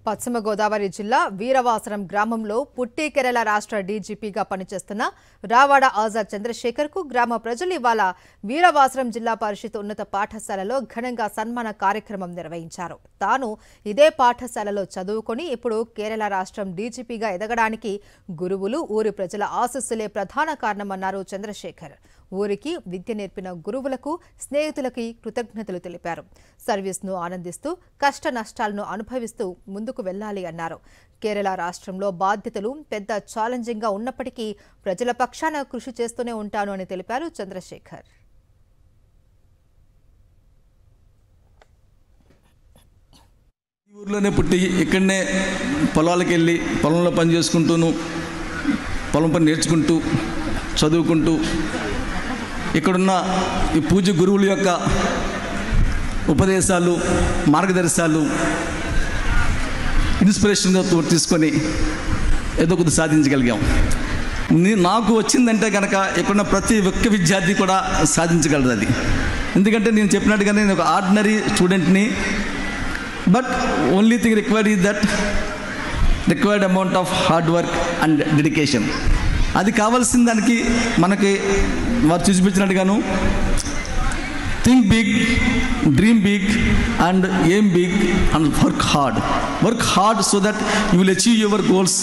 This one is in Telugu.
పశ్చిమ గోదావరి జిల్లా వీరవాసరం గ్రామంలో పుట్టి కేరళ రాష్ట్ర డీజీపీగా పనిచేస్తున్న రావాడ ఆజాద్ చంద్రశేఖర్ కు గ్రామ ప్రజలు ఇవాళ వీరవాసరం జిల్లా పరిషత్ ఉన్నత పాఠశాలలో ఘనంగా సన్మాన కార్యక్రమం నిర్వహించారు. తాను ఇదే పాఠశాలలో చదువుకొని ఇప్పుడు కేరళ రాష్ట్రం డీజీపీగా ఎదగడానికి గురువులు ఊరి ప్రజల ఆశీస్సులే ప్రధాన కారణమన్నారు చంద్రశేఖర్. ఊరికి విద్య నేర్పిన గురువులకు స్నేహితులకి కృతజ్ఞతలు తెలిపారు. సర్వీస్ను ఆనందిస్తూ కష్ట నష్టాలను అనుభవిస్తూ ముందుకు వెళ్లాలి అన్నారు. కేరళ రాష్ట్రంలో బాధ్యతలు పెద్ద ఛాలెంజింగ్ గా ఉన్నప్పటికీ ప్రజల పక్షాన కృషి చేస్తూనే ఉంటాను అని తెలిపారు చంద్రశేఖర్. ఊర్లోనే పుట్టి ఇక్కడనే పొలాలకు వెళ్ళి పొలంలో పని చేసుకుంటూను పొలం పని నేర్చుకుంటూ చదువుకుంటూ ఇక్కడున్న ఈ పూజ్య గురువుల యొక్క ఉపదేశాలు మార్గదర్శకాలు ఇన్స్పిరేషన్గా తీసుకొని ఏదో కొద్ది సాధించగలిగాం. నాకు వచ్చిందంటే కనుక ఇక్కడున్న ప్రతి ఒక్క విద్యార్థి కూడా సాధించగలరు. అది ఎందుకంటే నేను చెప్పినట్టుగానే నేను ఒక ఆర్డినరీ స్టూడెంట్ని. But only thing required is that required amount of hard work and dedication. అది కావాల్సిన దానికి మనకి వారు చూపించినట్టుగాను think big, dream big and aim big and work hard so that you will achieve your goals.